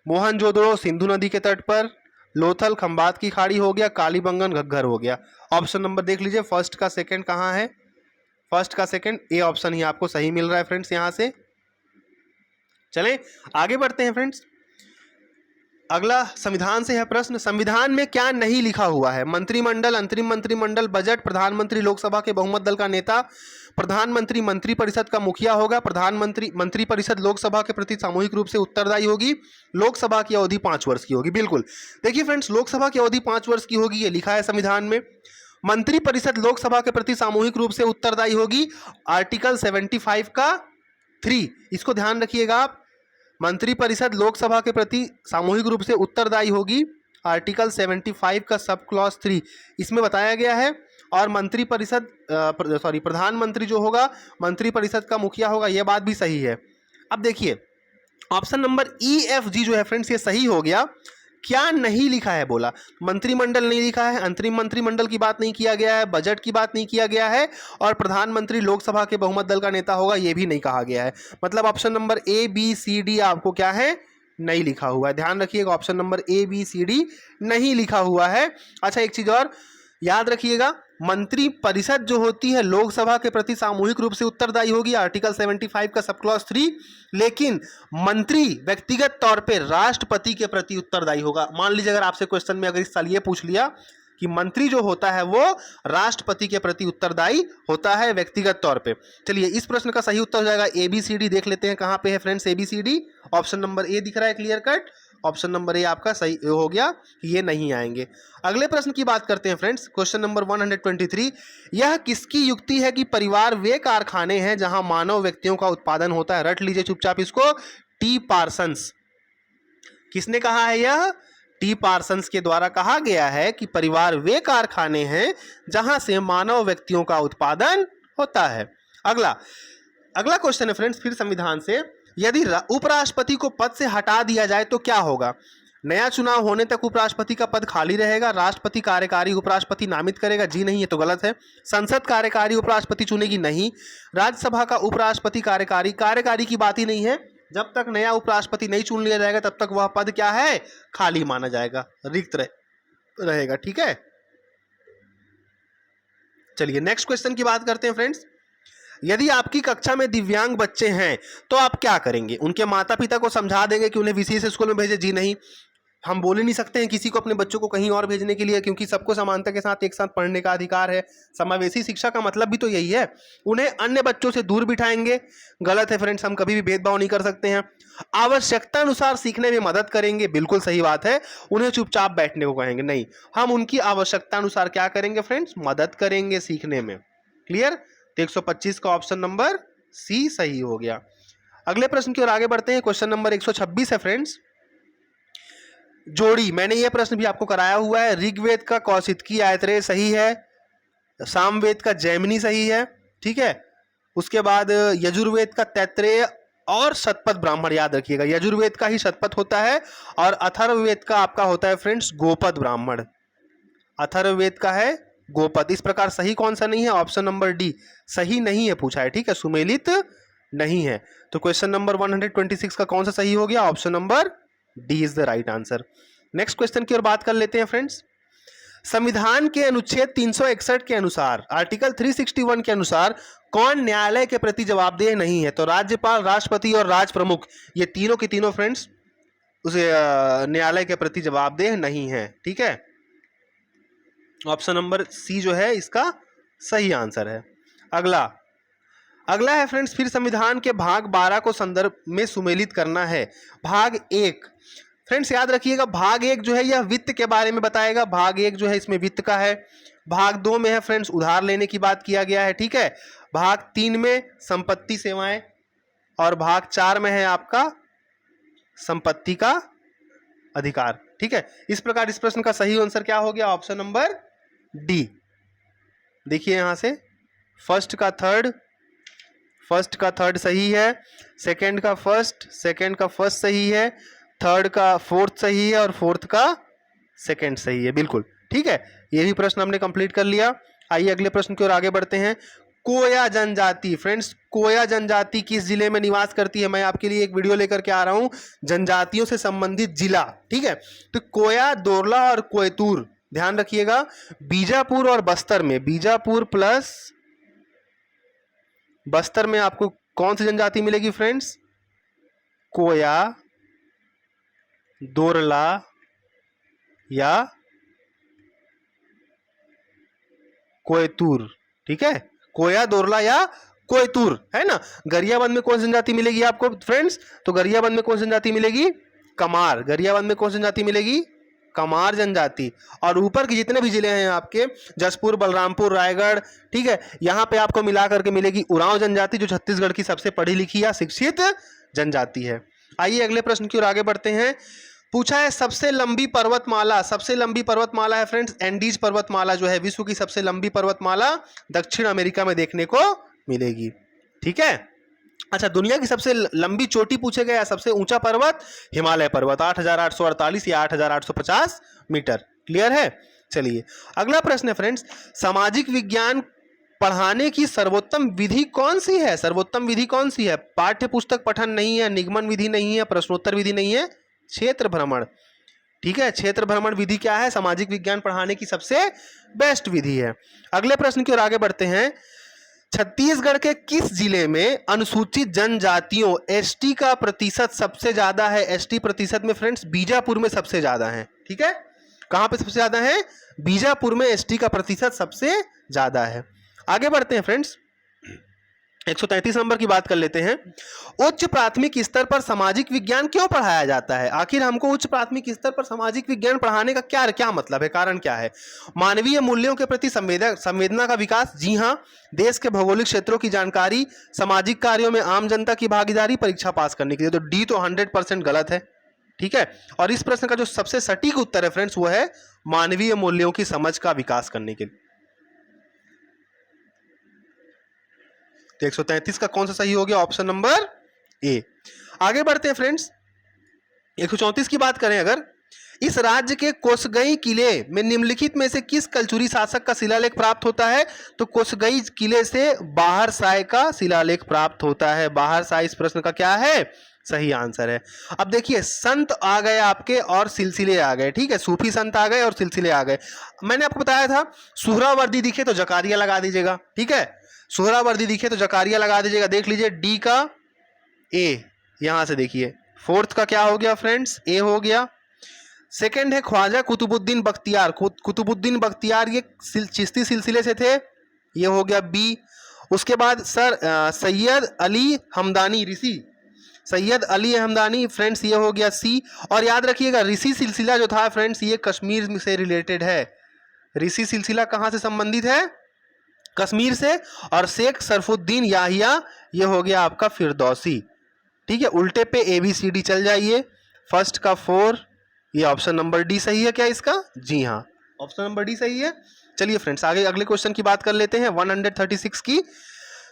मोहनजोदड़ो सिंधु नदी के तट पर, लोथल खंबात की खाड़ी हो गया, कालीबंगन घग्गर हो गया। ऑप्शन नंबर देख लीजिए, फर्स्ट का सेकंड कहाँ है? फर्स्ट का सेकंड, ए ऑप्शन ही आपको सही मिल रहा है फ्रेंड्स यहां से। चलें आगे बढ़ते हैं फ्रेंड्स। अगला संविधान से है प्रश्न। संविधान में क्या नहीं लिखा हुआ है? मंत्रिमंडल, अंतरिम मंत्रिमंडल, बजट, प्रधानमंत्री लोकसभा के बहुमत दल का नेता, प्रधानमंत्री मंत्रिपरिषद का मुखिया होगा, प्रधानमंत्री मंत्रिपरिषद लोकसभा के प्रति सामूहिक रूप से उत्तरदायी होगी, लोकसभा की अवधि 5 वर्ष की होगी। बिल्कुल, देखिए फ्रेंड्स, लोकसभा की अवधि 5 वर्ष की होगी, ये लिखा है संविधान में। मंत्रिपरिषद लोकसभा के प्रति सामूहिक रूप से उत्तरदायी होगी, आर्टिकल 75 का 3, इसको ध्यान रखिएगा आप। मंत्रिपरिषद लोकसभा के प्रति सामूहिक रूप से उत्तरदायी होगी, आर्टिकल 75 का सब क्लॉज 3 इसमें बताया गया है। और मंत्रिपरिषद प्रधानमंत्री जो होगा मंत्रिपरिषद का मुखिया होगा, यह बात भी सही है। अब देखिए ऑप्शन नंबर EFG जो है फ्रेंड्स, ये सही हो गया। क्या नहीं लिखा है बोला? मंत्रिमंडल नहीं लिखा है, अंतरिम मंत्रिमंडल की बात नहीं किया गया है, बजट की बात नहीं किया गया है, और प्रधानमंत्री लोकसभा के बहुमत दल का नेता होगा ये भी नहीं कहा गया है। मतलब ऑप्शन नंबर ABCD आपको क्या है? नहीं लिखा हुआ है। ध्यान रखिएगा, ऑप्शन नंबर ABCD नहीं लिखा हुआ है। अच्छा, एक चीज और याद रखिएगा, मंत्री परिषद जो होती है लोकसभा के प्रति सामूहिक रूप से उत्तरदायी होगी, आर्टिकल 75 का सब क्लॉज 3, लेकिन मंत्री व्यक्तिगत तौर पे राष्ट्रपति के प्रति उत्तरदायी होगा। मान लीजिए अगर आपसे क्वेश्चन में अगर इस साल ये पूछ लिया कि मंत्री जो होता है वो राष्ट्रपति के प्रति उत्तरदायी होता है व्यक्तिगत तौर पे। चलिए इस प्रश्न का सही उत्तर हो जाएगा ABCD। देख लेते हैं कहाँ पे है फ्रेंड्स ABCD। ऑप्शन नंबर ए दिख रहा है क्लियर कट, ऑप्शन नंबर ए आपका सही हो गया कि ये नहीं आएंगे। अगले प्रश्न की बात करते हैं फ्रेंड्स, क्वेश्चन नंबर 123। यह किसकी युक्ति है कि परिवार वे कारखाने हैं जहां मानव व्यक्तियों का उत्पादन होता है? रट लीजिए चुपचाप इसको, T. पार्सन्स। किसने कहा है? यह T. पार्सन्स के द्वारा कहा गया है कि परिवार वे कारखाने हैं जहां से मानव व्यक्तियों का उत्पादन होता है। अगला क्वेश्चन है फ्रेंड्स फिर संविधान से। यदि उपराष्ट्रपति को पद से हटा दिया जाए तो क्या होगा? नया चुनाव होने तक उपराष्ट्रपति का पद खाली रहेगा, राष्ट्रपति कार्यकारी उपराष्ट्रपति नामित करेगा, जी नहीं ये तो गलत है। संसद कार्यकारी उपराष्ट्रपति चुनेगी, नहीं। राज्यसभा का उपराष्ट्रपति कार्यकारी की बात ही नहीं है। जब तक नया उपराष्ट्रपति नहीं चुन लिया जाएगा तब तक वह पद क्या है? खाली माना जाएगा, रिक्त रहेगा। ठीक है, चलिए नेक्स्ट क्वेश्चन की बात करते हैं फ्रेंड्स। यदि आपकी कक्षा में दिव्यांग बच्चे हैं तो आप क्या करेंगे? उनके माता पिता को समझा देंगे कि उन्हें विशेष स्कूल में भेजें? जी नहीं, हम बोल ही नहीं सकते हैं किसी को अपने बच्चों को कहीं और भेजने के लिए, क्योंकि सबको समानता के साथ एक साथ पढ़ने का अधिकार है। समावेशी शिक्षा का मतलब भी तो यही है। उन्हें अन्य बच्चों से दूर बिठाएंगे, गलत है फ्रेंड्स, हम कभी भी भेदभाव नहीं कर सकते हैं। आवश्यकता अनुसार सीखने में मदद करेंगे, बिल्कुल सही बात है। उन्हें चुपचाप बैठने को कहेंगे, नहीं, हम उनकी आवश्यकता अनुसार क्या करेंगे फ्रेंड्स? मदद करेंगे सीखने में। क्लियर? 125 का ऑप्शन नंबर सी सही हो गया। अगले प्रश्न की ओर आगे बढ़ते हैं। क्वेश्चन नंबर 126 है फ्रेंड्स, जोड़ी। मैंने यह प्रश्न भी आपको कराया हुआ है। ऋग्वेद का कौशितकी आयतरेय सही है, सामवेद का जैमिनी सही है, ठीक है। उसके बाद यजुर्वेद का तैत्रेय और शतपथ ब्राह्मण, याद रखिएगा यजुर्वेद का ही शतपथ होता है और अथर्ववेद का आपका होता है फ्रेंड्स गोपद ब्राह्मण। अथर्ववेद का है गोपद। इस प्रकार सही कौन सा नहीं है? ऑप्शन नंबर डी सही नहीं है पूछा है, ठीक है, सुमेलित नहीं है। तो क्वेश्चन नंबर 126 का कौन सा सही हो गया? Option number D is the right answer. Next question की ओर बात कर लेते हैं फ्रेंड्स। संविधान के अनुच्छेद 361 के अनुसार, आर्टिकल 361 के अनुसार कौन न्यायालय के प्रति जवाबदेह नहीं है? तो राज्यपाल, राष्ट्रपति और राज प्रमुख, ये तीनों के तीनों फ्रेंड्स उसे न्यायालय के प्रति जवाबदेह नहीं है, ठीक है। ऑप्शन नंबर सी जो है इसका सही आंसर है। अगला, अगला है फ्रेंड्स, फिर संविधान के भाग 12 को संदर्भ में सुमेलित करना है। भाग 1 फ्रेंड्स याद रखिएगा, भाग 1 जो है यह वित्त के बारे में बताएगा। भाग 1 जो है इसमें वित्त का है। भाग 2 में है फ्रेंड्स उधार लेने की बात किया गया है, ठीक है। भाग 3 में संपत्ति सेवाएं, और भाग 4 में है आपका संपत्ति का अधिकार, ठीक है। इस प्रकार इस प्रश्न का सही आंसर क्या हो गया? Option number D. देखिए यहां से फर्स्ट का थर्ड सही है, सेकंड का फर्स्ट सही है, थर्ड का फोर्थ सही है, और फोर्थ का सेकंड सही है, बिल्कुल ठीक है। ये भी प्रश्न हमने कंप्लीट कर लिया। आइए अगले प्रश्न की ओर आगे बढ़ते हैं। कोया जनजाति, फ्रेंड्स कोया जनजाति किस जिले में निवास करती है? मैं आपके लिए एक वीडियो लेकर के आ रहा हूं, जनजातियों से संबंधित जिला, ठीक है। तो कोया, दोरला और कोयतूर, ध्यान रखिएगा, बीजापुर और बस्तर में, बीजापुर प्लस बस्तर में आपको कौन सी जनजाति मिलेगी फ्रेंड्स? कोया, दोरला या कोयतूर, ठीक है। कोया, दोरला या कोयतूर, है ना। गरियाबंद में कौन सी जनजाति मिलेगी आपको फ्रेंड्स? तो गरियाबंद में कौन सी जनजाति मिलेगी? कमार। गरियाबंद में कौन सी जनजाति मिलेगी? कमार जनजाति। और ऊपर के जितने भी जिले हैं आपके, जसपुर, बलरामपुर, रायगढ़, ठीक है, यहां पे आपको मिला करके मिलेगी उरांव जनजाति, जो छत्तीसगढ़ की सबसे पढ़ी लिखी या शिक्षित जनजाति है। आइए अगले प्रश्न की ओर आगे बढ़ते हैं। पूछा है सबसे लंबी पर्वतमाला है फ्रेंड्स एंडीज पर्वतमाला जो है विश्व की सबसे लंबी पर्वतमाला दक्षिण अमेरिका में देखने को मिलेगी, ठीक है। अच्छा, दुनिया की सबसे लंबी चोटी पूछे गए, सबसे ऊंचा पर्वत हिमालय पर्वत 8,848 या 8,850 मीटर। क्लियर है? चलिए अगला प्रश्न है फ्रेंड्स, सामाजिक विज्ञान पढ़ाने की सर्वोत्तम विधि कौन सी है? सर्वोत्तम विधि कौन सी है? पाठ्य पुस्तक पठन नहीं है, निगमन विधि नहीं है, प्रश्नोत्तर विधि नहीं है, क्षेत्र भ्रमण, ठीक है। क्षेत्र भ्रमण विधि क्या है? सामाजिक विज्ञान पढ़ाने की सबसे बेस्ट विधि है। अगले प्रश्न की ओर आगे बढ़ते हैं। छत्तीसगढ़ के किस जिले में अनुसूचित जनजातियों एसटी का प्रतिशत सबसे ज्यादा है? एसटी प्रतिशत में फ्रेंड्स बीजापुर में सबसे ज्यादा है, ठीक है। कहां पे सबसे ज्यादा है? बीजापुर में एसटी का प्रतिशत सबसे ज्यादा है। आगे बढ़ते हैं फ्रेंड्स, 133 नंबर की बात कर लेते हैं। उच्च प्राथमिक स्तर पर सामाजिक विज्ञान क्यों पढ़ाया जाता है? आखिर हमको उच्च प्राथमिक स्तर पर सामाजिक विज्ञान पढ़ाने का क्या मतलब है, कारण क्या है? मानवीय मूल्यों के प्रति संवेदना का विकास, जी हां। देश के भौगोलिक क्षेत्रों की जानकारी, सामाजिक कार्यों में आम जनता की भागीदारी, परीक्षा पास करने के लिए। तो डी तो 100% गलत है, ठीक है। और इस प्रश्न का जो सबसे सटीक उत्तर है फ्रेंड्स वो है मानवीय मूल्यों की समझ का विकास करने के लिए। तो 133 का कौन सा सही हो गया? ऑप्शन नंबर ए। आगे बढ़ते हैं फ्रेंड्स, 134 की बात करें अगर, इस राज्य के कोसगई किले में निम्नलिखित में से किस कलचुरी शासक का शिलालेख प्राप्त होता है? तो कोसगई किले से बाहर साय का शिलालेख प्राप्त होता है। बाहर साय इस प्रश्न का क्या है? सही आंसर है। अब देखिए, संत आ गए आपके और सिलसिले आ गए, ठीक है। सूफी संत आ गए और सिलसिले आ गए। मैंने आपको बताया था सुहरावर्दी दिखे तो जकारिया लगा दीजिएगा, ठीक है। सुहरावर्दी दिखे तो जकारिया लगा दीजिएगा। देख लीजिए डी का ए, यहां से देखिए फोर्थ का क्या हो गया फ्रेंड्स? ए हो गया। सेकंड है ख्वाजा कुतुबुद्दीन बख्तियार। कुतुबुद्दीन बख्तियार ये चिश्ती सिलसिले से थे, ये हो गया बी। उसके बाद सर सैयद अली हमदानी, ऋषि सैयद अली हमदानी फ्रेंड्स, ये हो गया सी। और याद रखिएगा ऋषि सिलसिला जो था फ्रेंड्स ये कश्मीर से रिलेटेड है। ऋषि सिलसिला कहां से संबंधित है? कश्मीर से। और शेख सरफुद्दीन याहिया ये हो गया आपका फिरदौसी, ठीक है। उल्टे पे ABCD चल जाइए। फर्स्ट का 4, ये ऑप्शन नंबर डी सही है क्या इसका? जी हाँ, ऑप्शन नंबर डी सही है। चलिए फ्रेंड्स आगे अगले क्वेश्चन की बात कर लेते हैं, 136 की।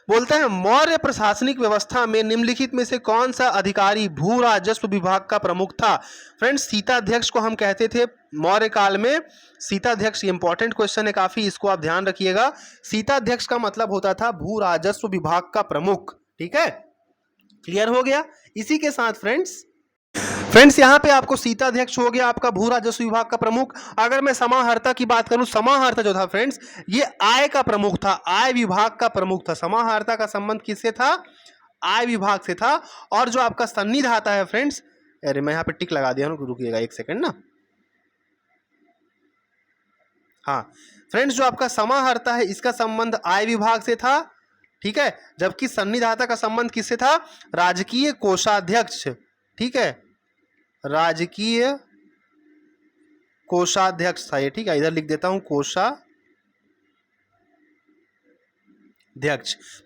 बोलता है मौर्य प्रशासनिक व्यवस्था में निम्नलिखित में से कौन सा अधिकारी भू राजस्व विभाग का प्रमुख था? फ्रेंड्स सीताध्यक्ष को हम कहते थे मौर्य काल में। सीताध्यक्ष इंपॉर्टेंट क्वेश्चन है काफी, इसको आप ध्यान रखिएगा। सीताध्यक्ष का मतलब होता था भू राजस्व विभाग का प्रमुख, ठीक है। क्लियर हो गया? इसी के साथ फ्रेंड्स यहाँ पे आपको सीताध्यक्ष हो गया आपका भू राजस्व विभाग का प्रमुख। अगर मैं समाहर्ता की बात करूं, समाहर्ता जो था फ्रेंड्स ये आय का प्रमुख था, आय विभाग का प्रमुख था। समाहर्ता का संबंध किससे था? आय विभाग से था। और जो आपका सन्निधाता है फ्रेंड्स, अरे मैं यहाँ पे टिक लगा दिया हूं, रुकिएगा एक सेकंड ना। हाँ फ्रेंड्स, जो आपका समाहर्ता है इसका संबंध आय विभाग से था, ठीक है, जबकि सन्निधाता का संबंध किससे था? राजकीय कोषाध्यक्ष, ठीक है, राजकीय कोषाध्यक्ष था ये, ठीक है, इधर लिख देता हूं कोषाध्यक्ष।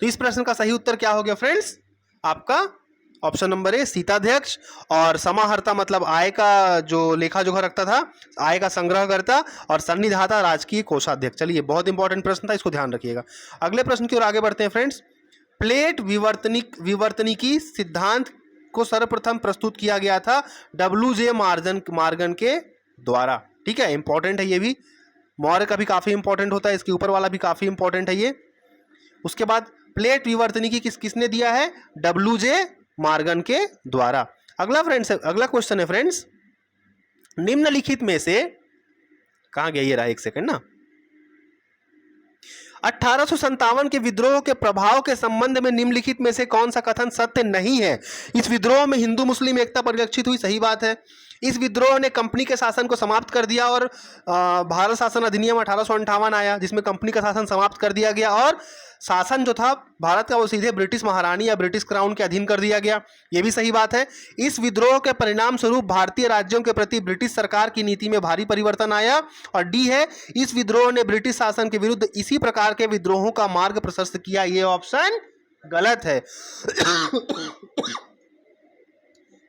तो इस प्रश्न का सही उत्तर क्या हो गया फ्रेंड्स? आपका ऑप्शन नंबर ए सीताध्यक्ष। और समाहर्ता मतलब आय का जो लेखा जोखा रखता था, आय का संग्रह करता, और सन्निधाता राजकीय कोषाध्यक्ष। चलिए, बहुत इंपॉर्टेंट प्रश्न था, इसको ध्यान रखिएगा। अगले प्रश्न की ओर आगे बढ़ते हैं फ्रेंड्स। प्लेट विवर्तनिकी सिद्धांत को सर्वप्रथम प्रस्तुत किया गया था WJ मार्गन के द्वारा, ठीक है, इंपॉर्टेंट है ये भी। मौर्य का भी काफी इंपॉर्टेंट होता है, इसके ऊपर वाला भी काफी इंपॉर्टेंट है ये। उसके बाद प्लेट विवर्तनिकी किसने दिया है? WJ मार्गन के द्वारा। अगला क्वेश्चन है फ्रेंड्स, निम्नलिखित में से कहां गया ये रहा, एक सेकंड ना। 1857 के विद्रोह के प्रभाव के संबंध में निम्नलिखित में से कौन सा कथन सत्य नहीं है? इस विद्रोह में हिंदू मुस्लिम एकता परिलक्षित हुई, सही बात है। इस विद्रोह ने कंपनी के शासन को समाप्त कर दिया और भारत शासन अधिनियम 1858 आया, जिसमें कंपनी का शासन समाप्त कर दिया गया और शासन जो था भारत का वो सीधे ब्रिटिश महारानी या ब्रिटिश क्राउन के अधीन कर दिया गया, ये भी सही बात है। इस विद्रोह के परिणाम स्वरूप भारतीय राज्यों के प्रति ब्रिटिश सरकार की नीति में भारी परिवर्तन आया। और डी है, इस विद्रोह ने ब्रिटिश शासन के विरुद्ध इसी प्रकार के विद्रोहों का मार्ग प्रशस्त किया, ये ऑप्शन गलत है।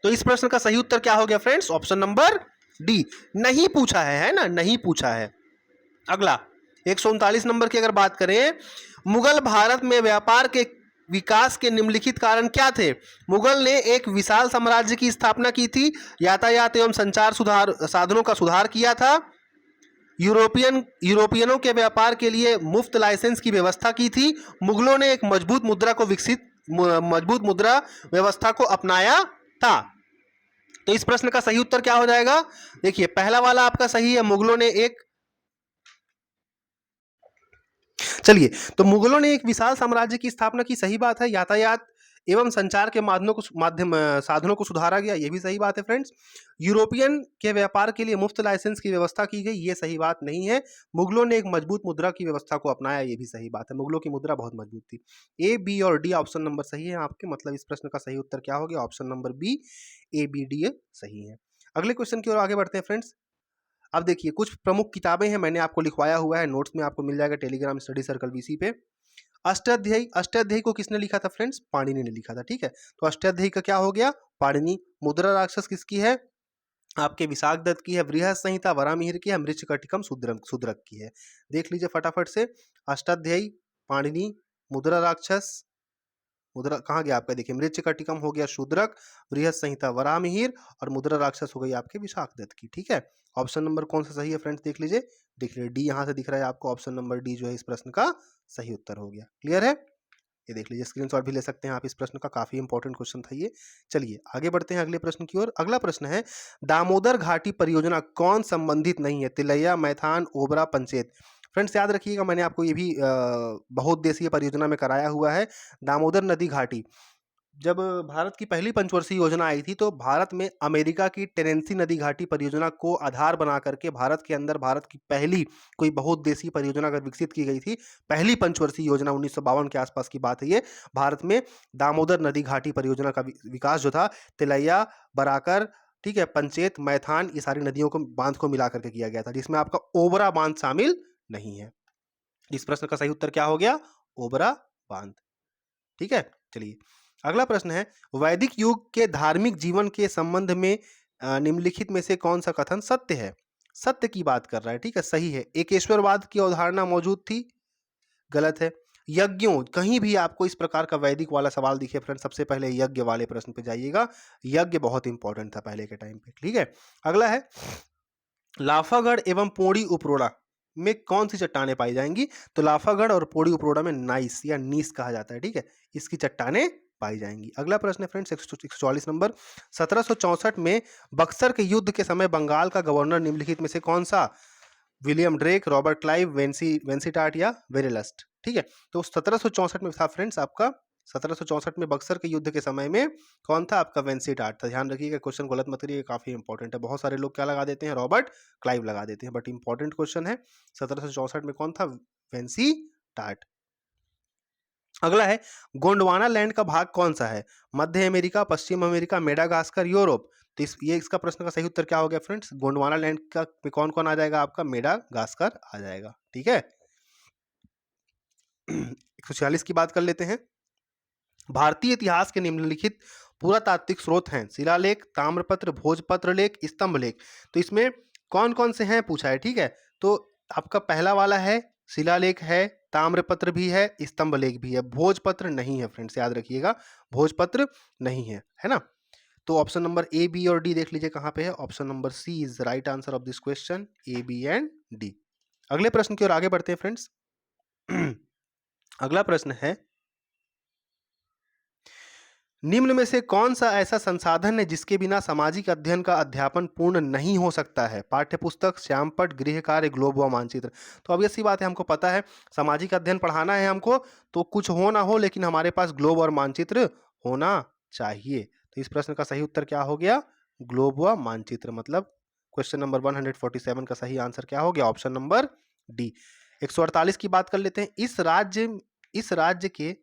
तो इस प्रश्न का सही उत्तर क्या हो गया फ्रेंड्स? ऑप्शन नंबर डी, नहीं पूछा है ना, नहीं पूछा है। अगला 139 नंबर की अगर बात करें, मुगल भारत में व्यापार के विकास के निम्नलिखित कारण क्या थे? मुगल ने एक विशाल साम्राज्य की स्थापना की थी, यातायात एवं संचार साधनों का सुधार किया था, यूरोपियनों के व्यापार के लिए मुफ्त लाइसेंस की व्यवस्था की थी, मुगलों ने एक मजबूत मुद्रा व्यवस्था को अपनाया था। तो इस प्रश्न का सही उत्तर क्या हो जाएगा? देखिए, पहला वाला आपका सही है, मुगलों ने एक चलिए, तो मुगलों ने एक विशाल साम्राज्य की स्थापना की, सही बात है। यातायात एवं संचार के साधनों को सुधारा गया, ये भी सही बात है फ्रेंड्स। यूरोपियन के व्यापार के लिए मुफ्त लाइसेंस की व्यवस्था की गई, ये सही बात नहीं है। मुगलों ने एक मजबूत मुद्रा की व्यवस्था को अपनाया, ये भी सही बात है। मुगलों की मुद्रा बहुत मजबूत थी। ए, बी और डी ऑप्शन नंबर सही है आपके, मतलब इस प्रश्न का सही उत्तर क्या हो गया? ऑप्शन नंबर बी, ए, बी, डी सही है। अगले क्वेश्चन की ओर आगे बढ़ते हैं फ्रेंड्स। अब देखिए, कुछ प्रमुख किताबें हैं, मैंने आपको लिखवाया हुआ है, नोट्स में आपको मिल जाएगा टेलीग्राम स्टडी सर्कल वीसी पे। अष्टाध्यायी को किसने लिखा था फ्रेंड्स? पाणिनि ने लिखा था, ठीक है। तो अष्टाध्यायी का क्या हो गया? पाणिनि। मुद्रा राक्षस किसकी है? आपके विशाखदत्त की है। बृहद संहिता वरामिहिर की है। मृच्छकटिकम शूद्रक की है। देख लीजिए फटाफट से, अष्टाध्यायी, पाणिनि, मुद्रा राक्षस, मुद्रा कहाँ गया आपका? देखिए, मृच्छकटिकम हो गया शूद्रक, बृहद संहिता वरामिहिर, और मुद्रा राक्षस हो गई आपके विशाखदत्त की, ठीक है। ऑप्शन नंबर कौन सा सही है फ्रेंड्स? देख लीजिए डी यहाँ से दिख रहा है आपको, ऑप्शन नंबर डी जो है इस प्रश्न का सही उत्तर हो गया। क्लियर है? ये देख लीजिए, स्क्रीनशॉट भी ले सकते हैं आप इस प्रश्न का, काफी इंपॉर्टेंट क्वेश्चन था ये। चलिए आगे बढ़ते हैं अगले प्रश्न की ओर। अगला प्रश्न है, दामोदर घाटी परियोजना कौन संबंधित नहीं है? तिलैया, मैथान, ओबरा, पंचेत। फ्रेंड्स याद रखिएगा, मैंने आपको ये भी बहुउद्देशीय परियोजना में कराया हुआ है। दामोदर नदी घाटी, जब भारत की पहली पंचवर्षीय योजना आई थी, तो भारत में अमेरिका की टेनेंसी नदी घाटी परियोजना को आधार बना करके भारत के अंदर भारत की पहली कोई बहुउद्देशीय परियोजना अगर विकसित की गई थी। पहली पंचवर्षीय योजना 1952 के आसपास की बात है ये। भारत में दामोदर नदी घाटी परियोजना का विकास जो था, तिलैया, बराकर, ठीक है, पंचेत, मैथान, ये सारी नदियों को बांध को मिला करके किया गया था, जिसमें आपका ओबरा बांध शामिल नहीं है। इस प्रश्न का सही उत्तर क्या हो गया? ओबरा बांध, ठीक है। चलिए अगला प्रश्न है, वैदिक युग के धार्मिक जीवन के संबंध में निम्नलिखित में से कौन सा कथन सत्य है? सत्य की बात कर रहा है, ठीक है, सही है। एकेश्वरवाद की अवधारणा मौजूद थी, गलत है। यज्ञों, कहीं भी आपको इस प्रकार का वैदिक वाला सवाल दिखे फ्रेंड, सबसे पहले यज्ञ वाले प्रश्न पे जाइएगा। यज्ञ बहुत इंपॉर्टेंट था पहले के टाइम पे, ठीक है। अगला है, लाफागढ़ एवं पोड़ी उपरोड़ा में कौन सी चट्टानें पाई जाएंगी? तो लाफागढ़ और पोड़ी उपरोड़ा में नाइस या नीस कहा जाता है, ठीक है, इसकी चट्टानें पाई जाएंगी। अगला प्रश्न है फ्रेंड्स 144 नंबर, 1764 में बक्सर के युद्ध के समय बंगाल का गवर्नर निम्नलिखित में से कौन सा? विलियम ड्रेक, रॉबर्ट क्लाइव, वेंसीटाट या वेरेलस्ट, ठीक है। तो 1764 में था फ्रेंड्स आपका, 1764 में बक्सर के युद्ध के समय में कौन था? आपका वेंसीटाट था। ध्यान रखिएगा, क्वेश्चन गलत मत करिए, काफी इंपॉर्टेंट है। बहुत सारे लोग क्या लगा देते हैं? रॉबर्ट क्लाइव लगा देते हैं, बट इंपॉर्टेंट क्वेश्चन है। 1764 में कौन था? वेंसीटाट। अगला है गोंडवाना लैंड का भाग कौन सा है? मध्य अमेरिका, पश्चिम अमेरिका, मेडागास्कर, यूरोप। तो ये इसका प्रश्न का सही उत्तर क्या हो गया फ्रेंड्स? गोंडवाना लैंड का में कौन कौन आ जाएगा आपका? मेडागास्कर आ जाएगा। ठीक है। 146 की बात कर लेते हैं। भारतीय इतिहास के निम्नलिखित पुरातात्विक स्रोत हैं? शिलालेख, ताम्रपत्र, भोजपत्र लेख, स्तंभ लेख। तो इसमें कौन कौन से हैं पूछा है। ठीक है, तो आपका पहला वाला है शिलालेख है, ताम्रपत्र भी है, स्तंभ लेख भी है, भोजपत्र नहीं है फ्रेंड्स, याद रखिएगा भोजपत्र नहीं है ना। तो ऑप्शन नंबर ए, बी और डी देख लीजिए कहां पे है। Option number C is right answer of this question, A, B and D. अगले प्रश्न की ओर आगे बढ़ते हैं फ्रेंड्स। अगला प्रश्न है, निम्न में से कौन सा ऐसा संसाधन है जिसके बिना सामाजिक अध्ययन का अध्यापन पूर्ण नहीं हो सकता है? पाठ्यपुस्तक, श्यामपट्ट, गृह कार्य, ग्लोब व मानचित्र। तो अब ऐसी बात है, हमको पता है सामाजिक अध्ययन पढ़ाना है हमको, तो कुछ हो ना हो लेकिन हमारे पास ग्लोब और मानचित्र होना चाहिए। तो इस प्रश्न का सही उत्तर क्या हो गया? ग्लोब व मानचित्र। मतलब क्वेश्चन नंबर 147 का सही आंसर क्या हो गया? Option number D. 148 की बात कर लेते हैं। इस राज्य के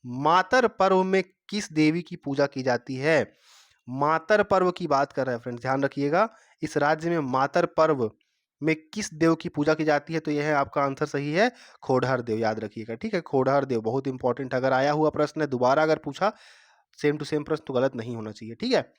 मातर पर्व में किस देवी की पूजा की जाती है? मातर पर्व की बात कर रहे हैं फ्रेंड्स, ध्यान रखिएगा। इस राज्य में मातर पर्व में किस देव की पूजा की जाती है? तो यह है आपका आंसर सही है, खोड़हर देव, याद रखिएगा। ठीक है, खोड़हर देव बहुत इंपॉर्टेंट, अगर आया हुआ प्रश्न है दोबारा अगर पूछा सेम टू सेम प्रश्न तो गलत नहीं होना चाहिए। ठीक है,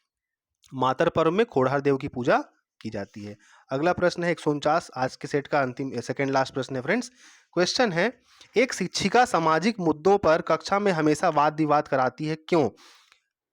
मातर पर्व में खोड़हर देव की पूजा की जाती है। अगला प्रश्न है 149, आज के सेट का अंतिम सेकंड लास्ट प्रश्न है फ्रेंड्स। क्वेश्चन है, एक शिक्षिका सामाजिक मुद्दों पर कक्षा में हमेशा वाद विवाद कराती है, क्यों?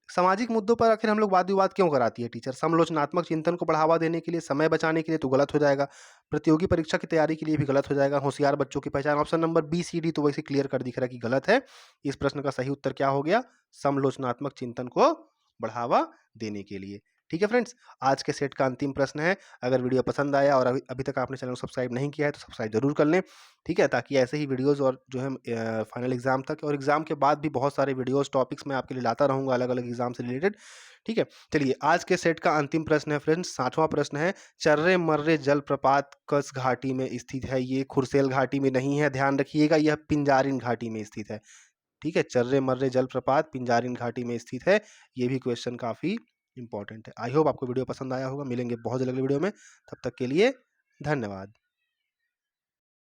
सामाजिक मुद्दों पर आखिर हम लोग वाद विवाद क्यों कराती है टीचर? समालोचनात्मक चिंतन को बढ़ावा देने के लिए, समय बचाने के लिए तो गलत हो जाएगा, प्रतियोगी परीक्षा की तैयारी के लिए भी गलत हो जाएगा, होशियार बच्चों की पहचान। ऑप्शन नंबर बी, सी, डी तो वैसे क्लियर कर दिख रहा है कि गलत है। इस प्रश्न का सही उत्तर क्या हो गया? समालोचनात्मक चिंतन को बढ़ावा देने के लिए। ठीक है फ्रेंड्स, आज के सेट का अंतिम प्रश्न है। अगर वीडियो पसंद आया और अभी तक आपने चैनल को सब्सक्राइब नहीं किया है तो सब्सक्राइब जरूर कर लें। ठीक है, ताकि ऐसे ही वीडियोस और जो है फाइनल एग्जाम तक और एग्जाम के बाद भी बहुत सारे वीडियोस टॉपिक्स मैं आपके लिए लाता रहूंगा अलग अलग एग्जाम से रिलेटेड। ठीक है, चलिए आज के सेट का अंतिम प्रश्न है फ्रेंड्स, 60वां प्रश्न है। चर्रे मर्रे जलप्रपात किस घाटी में स्थित है? ये खुरसेल घाटी में नहीं है, ध्यान रखिएगा, यह पिंजारिन घाटी में स्थित है। ठीक है, चर्रे मर्रे जलप्रपात पिंजारिन घाटी में स्थित है। ये भी क्वेश्चन काफी इंपॉर्टेंट है। आई होप आपको वीडियो पसंद आया होगा। मिलेंगे बहुत जल्द अगले वीडियो में, तब तक के लिए धन्यवाद।